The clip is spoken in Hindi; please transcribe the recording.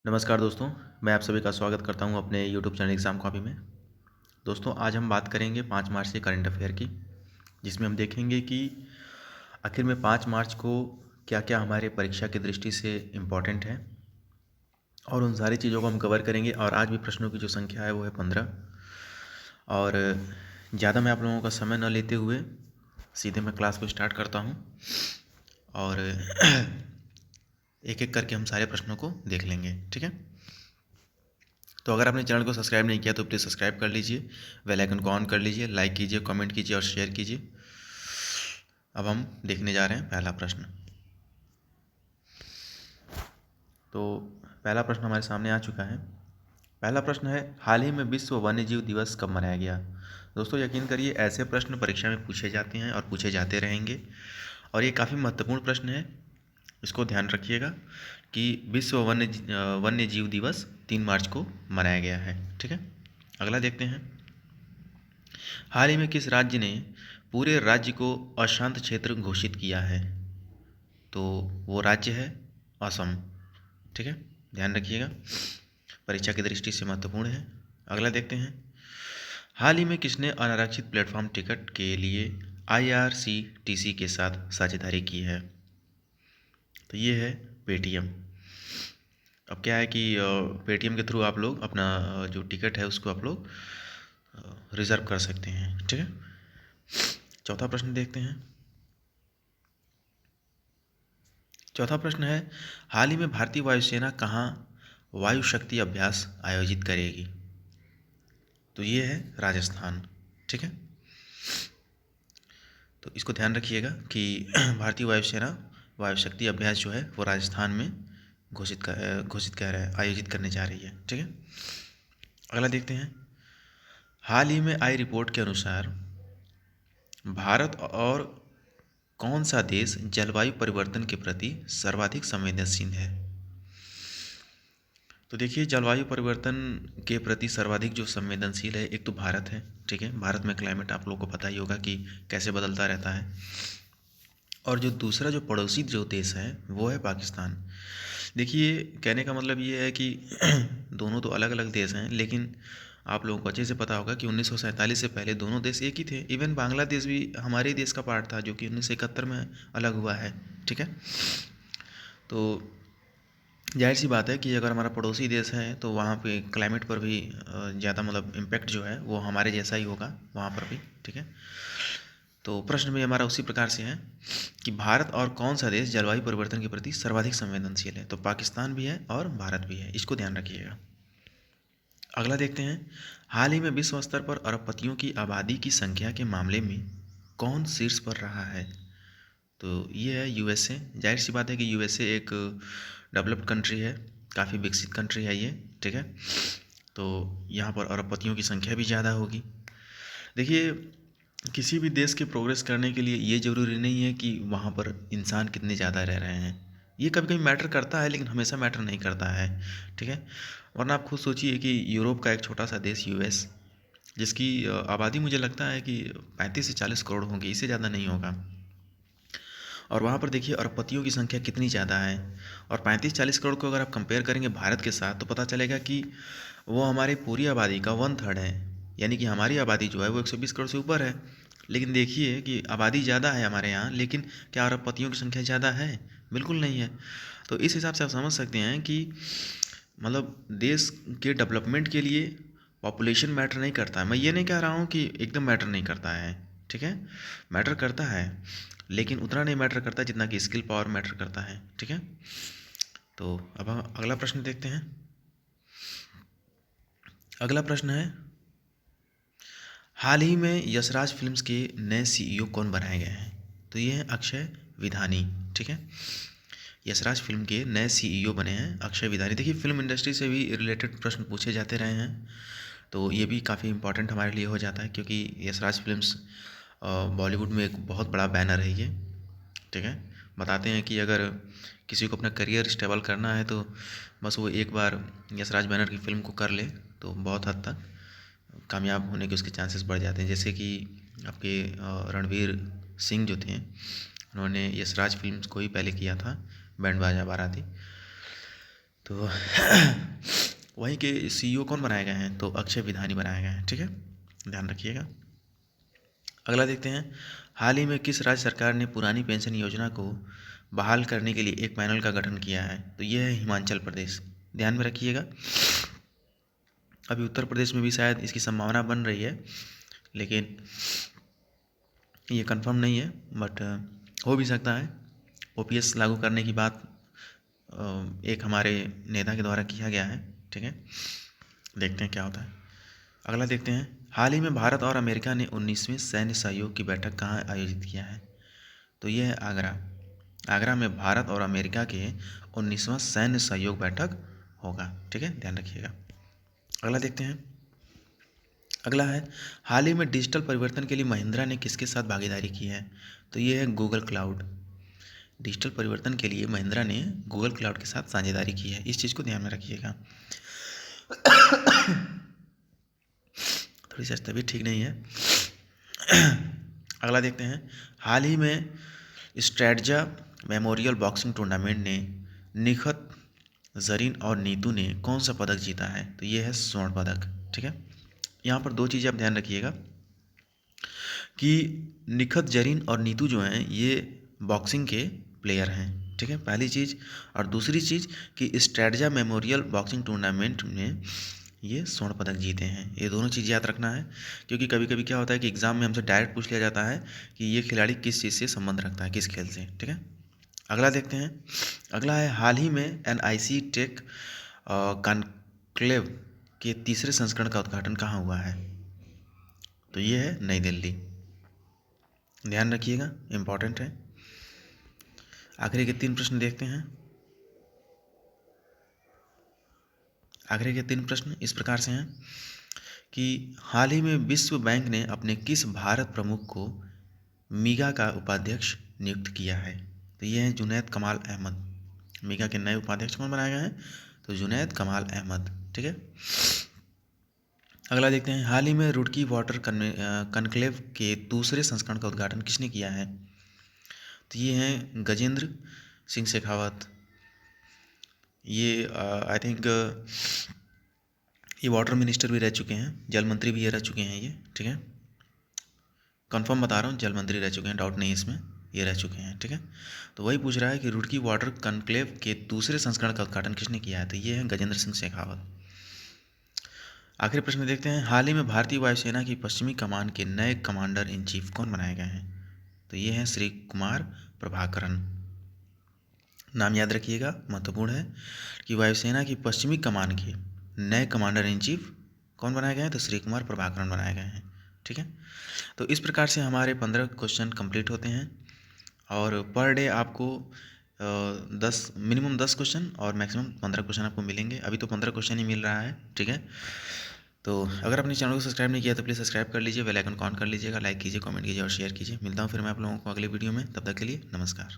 नमस्कार दोस्तों, मैं आप सभी का स्वागत करता हूं अपने यूट्यूब चैनल एग्ज़ाम कॉपी में। दोस्तों, आज हम बात करेंगे 5 मार्च के करंट अफेयर की, जिसमें हम देखेंगे कि आखिर में 5 मार्च को क्या-क्या हमारे परीक्षा की दृष्टि से इम्पोर्टेंट है और उन सारी चीज़ों को हम कवर करेंगे। और आज भी प्रश्नों की जो संख्या है वो है 15। और ज़्यादा मैं आप लोगों का समय न लेते हुए सीधे मैं क्लास को स्टार्ट करता हूँ और एक-एक करके हम सारे प्रश्नों को देख लेंगे, ठीक है? तो अगर आपने चैनल को सब्सक्राइब नहीं किया तो प्लीज़ सब्सक्राइब कर लीजिए, बेल आइकन को ऑन कर लीजिए, लाइक कीजिए, कमेंट कीजिए और शेयर कीजिए। अब हम देखने जा रहे हैं पहला प्रश्न। तो पहला प्रश्न हमारे सामने आ चुका है। पहला प्रश्न है, हाल ही में विश्व वन्यजीव दिवस कब मनाया गया? दोस्तों, यकीन करिए ऐसे प्रश्न परीक्षा में पूछे जाते हैं और पूछे जाते रहेंगे और ये काफ़ी महत्वपूर्ण प्रश्न है। इसको ध्यान रखिएगा कि विश्व वन्यजीव दिवस 3 मार्च को मनाया गया है, ठीक है? अगला देखते हैं। हाल ही में किस राज्य ने पूरे राज्य को अशांत क्षेत्र घोषित किया है? तो वो राज्य है असम, ठीक है? ध्यान रखिएगा, परीक्षा की दृष्टि से महत्वपूर्ण है। अगला देखते हैं। हाल ही में किसने अनारक्षित प्लेटफॉर्म टिकट के लिए IRCTC के साथ साझेदारी की है? तो ये है पेटीएम। अब क्या है कि पेटीएम के थ्रू आप लोग अपना जो टिकट है उसको आप लोग रिज़र्व कर सकते हैं, ठीक है? चौथा प्रश्न देखते हैं। चौथा प्रश्न है, हाल ही में भारतीय वायुसेना कहाँ वायु शक्ति अभ्यास आयोजित करेगी? तो ये है राजस्थान, ठीक है? तो इसको ध्यान रखिएगा कि भारतीय वायुसेना वायु शक्ति अभ्यास जो है वो राजस्थान में घोषित कह रहा है, आयोजित करने जा रही है, ठीक है? अगला देखते हैं। हाल ही में आई रिपोर्ट के अनुसार भारत और कौन सा देश जलवायु परिवर्तन के प्रति सर्वाधिक संवेदनशील है? तो देखिए, जलवायु परिवर्तन के प्रति सर्वाधिक जो संवेदनशील है, एक तो भारत है, ठीक है? भारत में क्लाइमेट आप लोगों को पता ही होगा कि कैसे बदलता रहता है। और जो दूसरा जो पड़ोसी जो देश है वो है पाकिस्तान। देखिए, कहने का मतलब ये है कि दोनों तो अलग अलग देश हैं, लेकिन आप लोगों को अच्छे से पता होगा कि 1947 से पहले दोनों देश एक ही थे। इवन बांग्लादेश भी हमारे ही देश का पार्ट था, जो कि 1971 में अलग हुआ है, ठीक है? तो जाहिर सी बात है कि अगर हमारा पड़ोसी देश है तो वहाँ पे क्लाइमेट पर भी ज़्यादा मतलब इम्पैक्ट जो है वो हमारे जैसा ही होगा वहाँ पर भी, ठीक है? तो प्रश्न भी हमारा उसी प्रकार से है कि भारत और कौन सा देश जलवायु परिवर्तन के प्रति सर्वाधिक संवेदनशील है? तो पाकिस्तान भी है और भारत भी है, इसको ध्यान रखिएगा। अगला देखते हैं। हाल ही में विश्व स्तर पर अरबपतियों की आबादी की संख्या के मामले में कौन शीर्ष पर रहा है? तो ये है USA। जाहिर सी बात है कि USA एक डेवलप्ड कंट्री है, काफ़ी विकसित कंट्री है ये, ठीक है? तो यहाँ पर अरबपतियों की संख्या भी ज़्यादा होगी। देखिए, किसी भी देश के प्रोग्रेस करने के लिए ये ज़रूरी नहीं है कि वहाँ पर इंसान कितने ज़्यादा रह रहे हैं। ये कभी कभी मैटर करता है, लेकिन हमेशा मैटर नहीं करता है, ठीक है? वरना आप खुद सोचिए कि यूरोप का एक छोटा सा देश US, जिसकी आबादी मुझे लगता है कि 35 से 40 करोड़ होगी, इससे ज़्यादा नहीं होगा। और वहाँ पर देखिए अरबपतियों की संख्या कितनी ज़्यादा है। और 35-40 करोड़ को अगर आप कंपेयर करेंगे भारत के साथ तो पता चलेगा कि वो हमारी पूरी आबादी का 1/3 है। यानी कि हमारी आबादी जो है वो 120 करोड़ से ऊपर है। लेकिन देखिए कि आबादी ज़्यादा है हमारे यहाँ, लेकिन क्या अरबपतियों की संख्या ज़्यादा है? बिल्कुल नहीं है। तो इस हिसाब से आप समझ सकते हैं कि मतलब देश के डेवलपमेंट के लिए पॉपुलेशन मैटर नहीं करता है। मैं ये नहीं कह रहा हूँ कि एकदम मैटर नहीं करता है, ठीक है? मैटर करता है, लेकिन उतना नहीं मैटर करता जितना कि स्किल पावर मैटर करता है, ठीक है? तो अब हम अगला प्रश्न देखते हैं। अगला प्रश्न है, हाल ही में यशराज फिल्म्स के नए CEO कौन बनाए गए हैं? तो ये हैं अक्षय विधानी, ठीक है? यशराज फिल्म के नए CEO बने हैं अक्षय विधानी। देखिए, फिल्म इंडस्ट्री से भी रिलेटेड प्रश्न पूछे जाते रहे हैं, तो ये भी काफ़ी इंपॉर्टेंट हमारे लिए हो जाता है, क्योंकि यशराज फिल्म्स बॉलीवुड में एक बहुत बड़ा बैनर है ये, ठीक है? बताते हैं कि अगर किसी को अपना करियर स्टेबल करना है तो बस वो एक बार यशराज बैनर की फ़िल्म को कर ले तो बहुत हद तक कामयाब होने के उसके चांसेस बढ़ जाते हैं। जैसे कि आपके रणवीर सिंह जो थे, उन्होंने यशराज फिल्म्स को ही पहले किया था, बैंड बाजा बाराती। तो वहीं के सीईओ कौन बनाए गए हैं? तो अक्षय विधानी बनाए गए हैं, ठीक है, ध्यान रखिएगा। अगला देखते हैं, हाल ही में किस राज्य सरकार ने पुरानी पेंशन योजना को बहाल करने के लिए एक पैनल का गठन किया है? तो यह है हिमाचल प्रदेश, ध्यान में रखिएगा। अभी उत्तर प्रदेश में भी शायद इसकी संभावना बन रही है, लेकिन ये कंफर्म नहीं है, बट हो भी सकता है। ओपीएस लागू करने की बात एक हमारे नेता के द्वारा किया गया है, ठीक है, देखते हैं क्या होता है। अगला देखते हैं, हाल ही में भारत और अमेरिका ने 19वीं सैन्य सहयोग की बैठक कहाँ आयोजित किया है? तो यह है आगरा। आगरा में भारत और अमेरिका के 19वां सैन्य सहयोग बैठक होगा, ठीक है, ध्यान रखिएगा। अगला देखते हैं, अगला है, हाल ही में डिजिटल परिवर्तन के लिए महिंद्रा ने किसके साथ भागीदारी की है? तो ये है गूगल क्लाउड। डिजिटल परिवर्तन के लिए महिंद्रा ने गूगल क्लाउड के साथ साझेदारी की है, इस चीज़ को ध्यान में रखिएगा। थोड़ी सी तबीयत ठीक नहीं है। अगला देखते हैं, हाल ही में स्ट्रैटजा मेमोरियल बॉक्सिंग टूर्नामेंट ने निखत जरीन और नीतू ने कौन सा पदक जीता है? तो ये है स्वर्ण पदक, ठीक है। यहाँ पर दो चीज़ें आप ध्यान रखिएगा कि निखत जरीन और नीतू जो हैं ये बॉक्सिंग के प्लेयर हैं, ठीक है, पहली चीज़। और दूसरी चीज़ कि स्ट्रैटजा मेमोरियल बॉक्सिंग टूर्नामेंट में ये स्वर्ण पदक जीते हैं। ये दोनों चीज़ याद रखना है, क्योंकि कभी कभी क्या होता है कि एग्ज़ाम में हमसे डायरेक्ट पूछ लिया जाता है कि ये खिलाड़ी किस चीज़ से संबंध रखता है, किस खेल से, ठीक है। अगला देखते हैं, अगला है, हाल ही में NIC टेक कॉन्क्लेव के तीसरे संस्करण का उद्घाटन कहाँ हुआ है? तो ये है नई दिल्ली, ध्यान रखिएगा, इम्पॉर्टेंट है। आखिरी के 3 प्रश्न देखते हैं। आखिरी के 3 प्रश्न इस प्रकार से हैं कि हाल ही में विश्व बैंक ने अपने किस भारत प्रमुख को मीगा का उपाध्यक्ष नियुक्त किया है? तो ये हैं जुनैद कमाल अहमद। मीगा के नए उपाध्यक्ष कौन बनाए गए हैं? तो जुनैद कमाल अहमद, ठीक है। अगला देखते हैं, हाल ही में रुड़की वाटर कनक्लेव के दूसरे संस्करण का उद्घाटन किसने किया है? तो ये हैं गजेंद्र सिंह शेखावत। ये आई थिंक ये वाटर मिनिस्टर भी रह चुके हैं, जल मंत्री भी ये रह चुके हैं, ये ठीक है, कंफर्म बता रहा हूँ, जल मंत्री रह चुके हैं, डाउट नहीं इसमें, ये रह चुके हैं, ठीक है। तो वही पूछ रहा है कि रुड़की वाटर कनक्लेव के दूसरे संस्करण का उद्घाटन किसने किया है? तो ये है गजेंद्र सिंह शेखावत। आखिरी प्रश्न देखते हैं, हाल ही में भारतीय वायुसेना की पश्चिमी कमान के नए कमांडर इन चीफ कौन बनाए गए हैं? तो ये हैं श्री कुमार प्रभाकरन। नाम याद रखिएगा, महत्वपूर्ण है कि वायुसेना की पश्चिमी कमान के नए कमांडर इन चीफ कौन बनाए गए हैं? तो श्री कुमार प्रभाकरन बनाए गए हैं, ठीक है। तो इस प्रकार से हमारे 15 क्वेश्चन कंप्लीट होते हैं, और पर डे आपको 10 मिनिमम 10 क्वेश्चन और मैक्सिमम 15 क्वेश्चन आपको मिलेंगे। अभी तो 15 क्वेश्चन ही मिल रहा है, ठीक है। तो अगर अपने चैनल को सब्सक्राइब नहीं किया तो प्लीज़ सब्सक्राइब कर लीजिए, बेल आइकन ऑन कर लीजिएगा, लाइक कीजिए, कमेंट कीजिए और शेयर कीजिए। मिलता हूँ फिर मैं आप लोगों को अगले वीडियो में, तब तक के लिए नमस्कार।